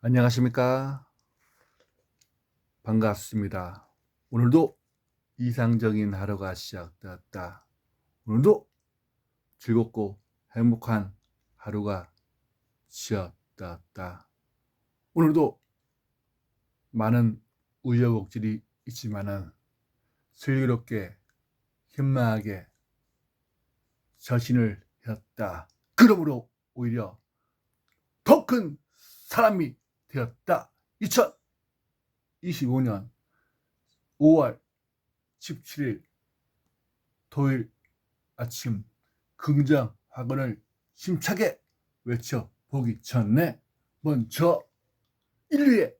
안녕하십니까? 반갑습니다. 오늘도 이상적인 하루가 시작되었다. 오늘도 즐겁고 행복한 하루가 시작되었다. 오늘도 많은 우여곡절이 있지만은 슬기롭게 현명하게 절신을 했다. 그러므로 오히려 더 큰 사람이 되었다. 2025년 5월 17일 토요일 아침 긍정 확언을 힘차게 외쳐보기 전에 먼저 인류의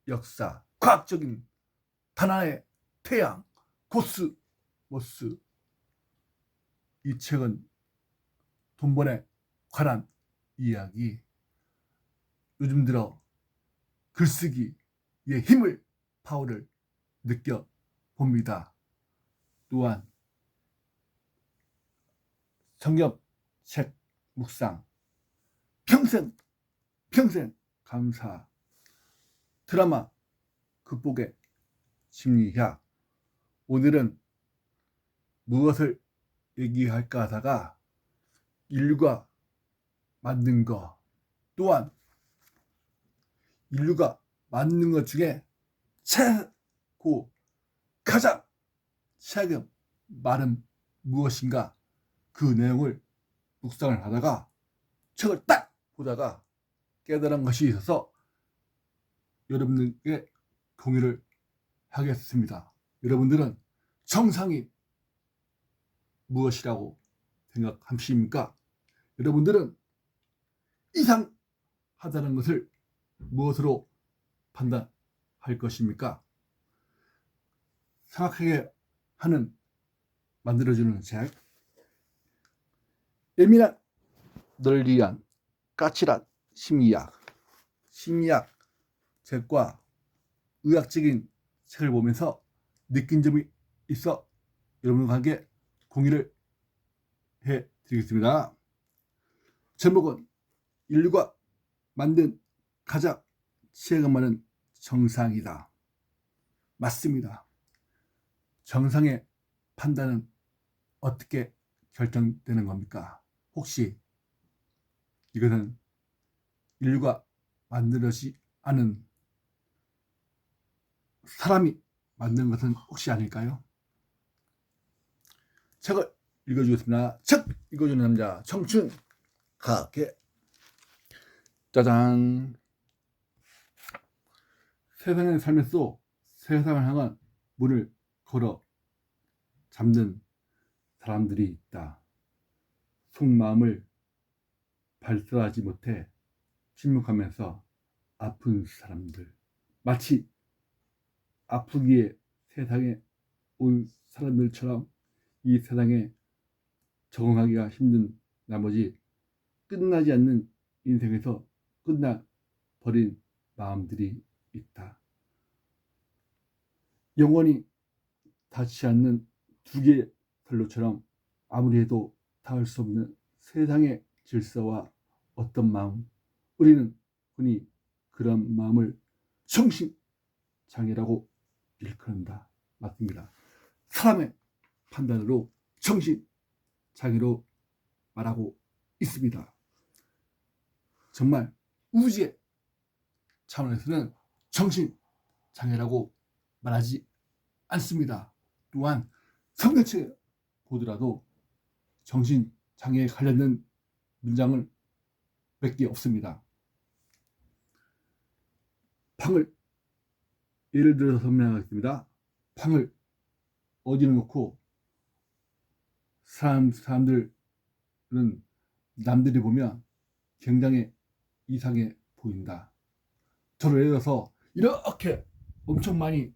역사, 과학적인 하나의 태양, 코스모스. 이 책은 돈번에 관한 이야기. 요즘 들어 글쓰기의 힘을, 파워를 느껴봅니다. 또한 성경책 묵상, 평생 감사, 드라마 극복의 심리학. 오늘은 무엇을 얘기할까 하다가 인류가 만든 것, 또한 인류가 만든 것 중에 최고 가장 최근 말은 무엇인가, 그 내용을 묵상을 하다가 책을 딱 보다가 깨달은 것이 있어서 여러분들께 공유를 하겠습니다. 여러분들은 정상이 무엇이라고 생각하십니까? 여러분들은 이상하다는 것을 무엇으로 판단할 것입니까? 생각하게 하는, 만들어주는 책, 예민한 널 위한 까칠한 심리학 책과 의학적인 책을 보면서 느낀 점이 있어 여러분과 함께 공유를 해드리겠습니다. 제목은 인류가 만든 가장 시행한 말은 정상이다. 맞습니다. 정상의 판단은 어떻게 결정되는 겁니까? 혹시 이것은 인류가 만들어지지 않은 사람이 만든 것은 혹시 아닐까요? 책을 읽어주겠습니다. 책 읽어주는 남자 청춘 가게. 짜잔. 세상의 삶에서 세상을 향한 문을 걸어 잠든 사람들이 있다. 속마음을 발설하지 못해 침묵하면서 아픈 사람들, 마치 아프기에 세상에 온 사람들처럼 이 세상에 적응하기가 힘든 나머지 끝나지 않는 인생에서 끝나버린 마음들이 있다. 영원히 닿지 않는 두 개의 선로처럼 아무리 해도 닿을 수 없는 세상의 질서와 어떤 마음, 우리는 흔히 그런 마음을 정신장애라고 일컫는다. 맞습니다. 사람의 판단으로 정신장애로 말하고 있습니다. 정말 우주의 차원에서는 정신장애라고 말하지 않습니다. 또한 성경책에 보더라도 정신장애에 관련된 문장을 몇 개 없습니다. 팡을 예를 들어서 설명하겠습니다. 팡을 어디로 놓고 사람들은 남들이 보면 굉장히 이상해 보인다. 저를 예를 들어서 이렇게 엄청 많이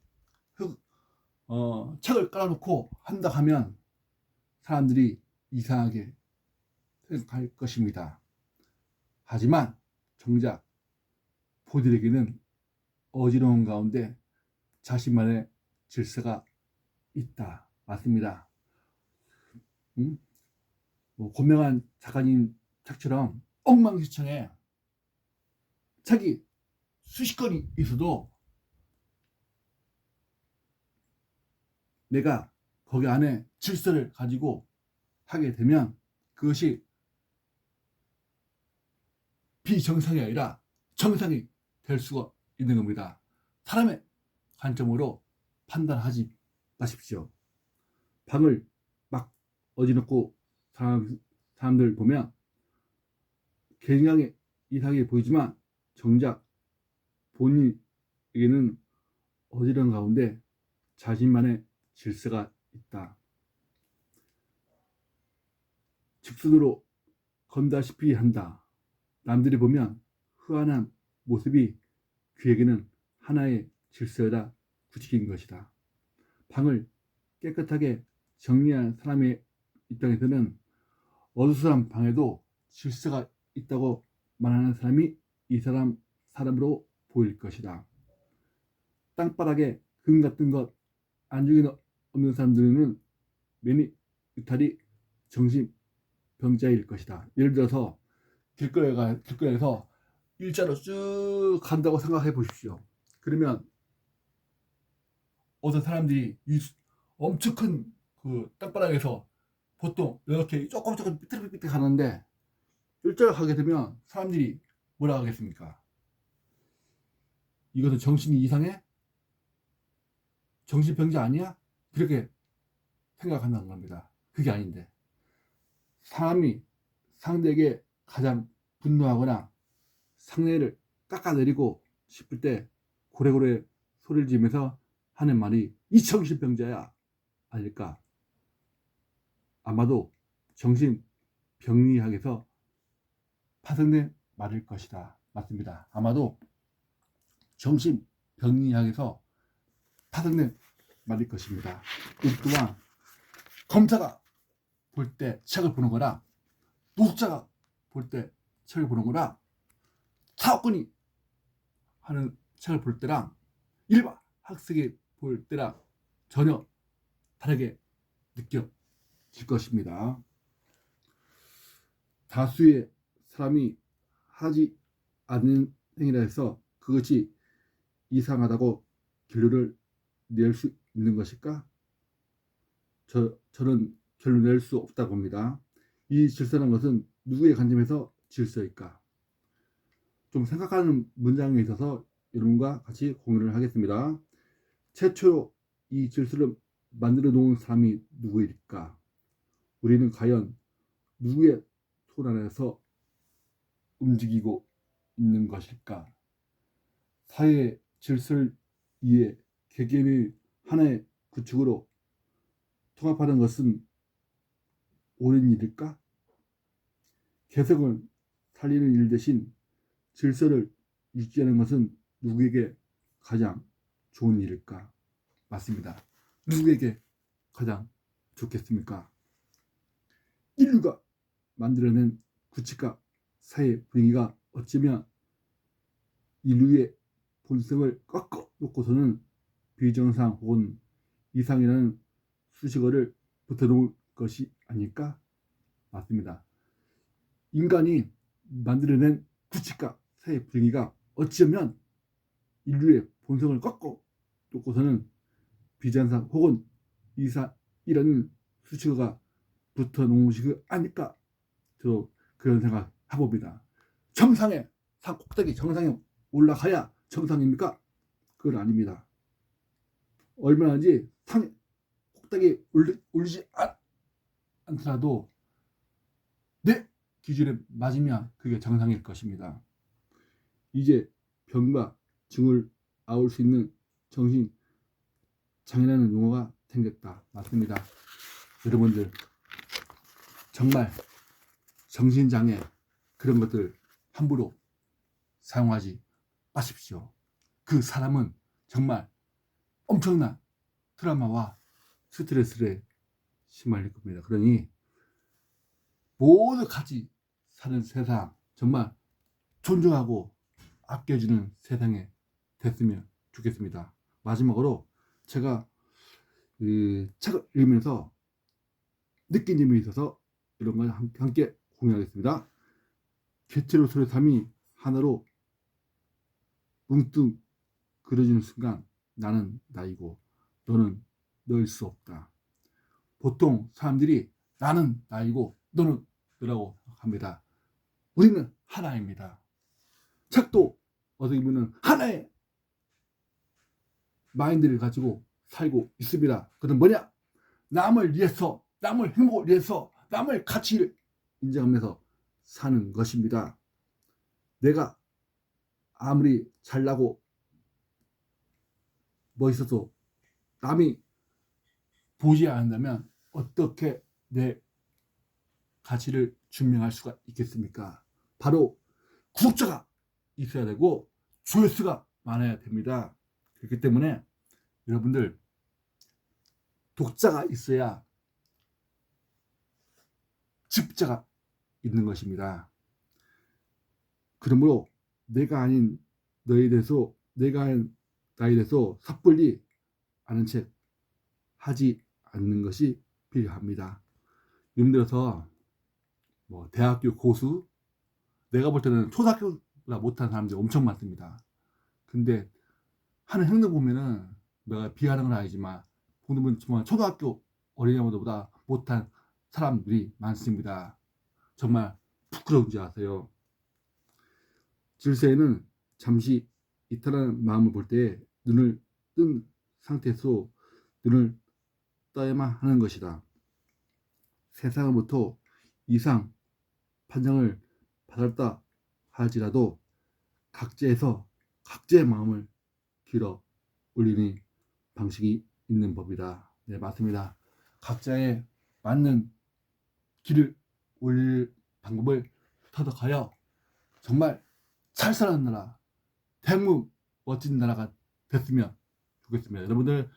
책을 깔아놓고 한다 하면 사람들이 이상하게 생각할 것입니다. 하지만 정작 보들에게는 어지러운 가운데 자신만의 질서가 있다. 맞습니다. 고명한 작가님 책처럼 엉망진창에 책이 수십 건이 있어도 내가 거기 안에 질서를 가지고 하게 되면 그것이 비정상이 아니라 정상이 될 수가 있는 겁니다. 사람의 관점으로 판단하지 마십시오. 방을 막 어지럽고 사람들 보면 굉장히 이상하게 보이지만 정작 본인에게는 어지러운 가운데 자신만의 질서가 있다. 직선으로 건다시피 한다. 남들이 보면 흐안한 모습이 그에게는 하나의 질서다 구직인 것이다. 방을 깨끗하게 정리한 사람의 입장에서는 어수선한 방에도 질서가 있다고 말하는 사람이 이 사람으로 보일 것이다. 땅바닥에 금 같은 것 안중에 없는 사람들은 매니 이탈이 정신병자일 것이다. 예를 들어서 길거리에서 일자로 쭉 간다고 생각해 보십시오. 그러면 어떤 사람들이 엄청 큰 그 땅바닥에서 보통 이렇게 조금 삐뚤삐뚤 가는데 일자로 가게 되면 사람들이 뭐라 하겠습니까? 이것은 정신이 이상해? 정신병자 아니야? 그렇게 생각한다는 겁니다. 그게 아닌데 사람이 상대에게 가장 분노하거나 상대를 깎아내리고 싶을 때 고래고래 소리를 지면서 하는 말이 이 정신병자야 아닐까? 아마도 정신병리학에서 파생된 말일 것이다. 맞습니다. 아마도 정신병리학에서 파생된 말일 것입니다. 이 또한 검사가 볼 때 책을 보는 거나 노숙자가 볼 때 책을 보는 거나 사업꾼이 하는 책을 볼 때랑 일반 학생이 볼 때랑 전혀 다르게 느껴질 것입니다. 다수의 사람이 하지 않는 행위라 해서 그것이 이상하다고 결론을 낼 수 있는 것일까? 저는 결론 낼 수 없다고 봅니다. 이 질서라는 것은 누구의 관점에서 질서일까? 좀 생각하는 문장에 있어서 여러분과 같이 공유를 하겠습니다. 최초로 이 질서를 만들어 놓은 사람이 누구일까? 우리는 과연 누구의 손 안에서 움직이고 있는 것일까? 사회의 질서를 위해 개개인의 하나의 구축으로 통합하는 것은 옳은 일일까? 개성을 살리는 일 대신 질서를 유지하는 것은 누구에게 가장 좋은 일일까? 맞습니다. 누구에게 가장 좋겠습니까? 인류가 만들어낸 규칙과 사회 분위기가 어쩌면 인류의 본성을 꺾어 놓고서는 비정상 혹은 이상이라는 수식어를 붙여놓을 것이 아닐까? 맞습니다. 인간이 만들어낸 규칙과 사회 분위기가 어쩌면 인류의 본성을 꺾어 놓고서는 비정상 혹은 이상이라는 수식어가 붙어놓은 것이 아닐까? 저 그런 생각 해봅니다. 정상의 산 꼭대기 정상에 올라가야 정상입니까? 그건 아닙니다. 얼마나인지 산 꼭대기 올리지 않더라도 내 기준에 맞으면 그게 정상일 것입니다. 이제 병과 증을 아울 수 있는 정신 장애라는 용어가 생겼다. 맞습니다. 여러분들 정말 정신장애 그런 것들 함부로 사용하지 마십시오. 그 사람은 정말 엄청난 트라우마와 스트레스를 시달릴 겁니다. 그러니 모두 같이 사는 세상 정말 존중하고 아껴주는 세상에 됐으면 좋겠습니다. 마지막으로 제가 책을 읽으면서 느낀 점이 있어서 이런 걸 함께 공유하겠습니다. 개체로 서로 삶이 하나로 뭉뚱 그려지는 순간 나는 나이고 너는 너일 수 없다. 보통 사람들이 나는 나이고 너는 너라고 합니다. 우리는 하나입니다. 책도 어떻게 보면 하나의 마인드를 가지고 살고 있습니다. 그건 뭐냐? 남을 위해서, 남을 행복을 위해서, 남을 가치를 인정하면서 사는 것입니다. 내가 아무리 잘나고 멋있어도 남이 보지 않는다면 어떻게 내 가치를 증명할 수가 있겠습니까? 바로 구독자가 있어야 되고 조회수가 많아야 됩니다. 그렇기 때문에 여러분들 독자가 있어야 집자가 있는 것입니다. 그러므로 내가 아닌 너에 대해서, 내가 아닌 나에 대해서 섣불리 아는 척 하지 않는 것이 필요합니다. 예를 들어서 뭐 대학교 고수, 내가 볼 때는 초등학교보다 못한 사람들이 엄청 많습니다. 근데 하는 행동 보면은 내가 비하하는 건 아니지만 보면 정말 초등학교 어린이보다 못한 사람들이 많습니다. 정말 부끄러운지 아세요? 질서에는 잠시 이탈하는 마음을 볼 때 눈을 뜬 상태에서 눈을 떠야만 하는 것이다. 세상으로부터 이상 판정을 받았다 할지라도 각자에서 각자의 마음을 길어 올리는 방식이 있는 법이다. 네, 맞습니다. 각자의 맞는 길을 올릴 방법을 터득하여 정말 잘 사는 나라, 대한민국 멋진 나라가 됐으면 좋겠습니다. 여러분들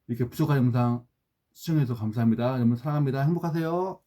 이렇게 부족한 영상 시청해주셔서 감사합니다. 여러분 사랑합니다. 행복하세요.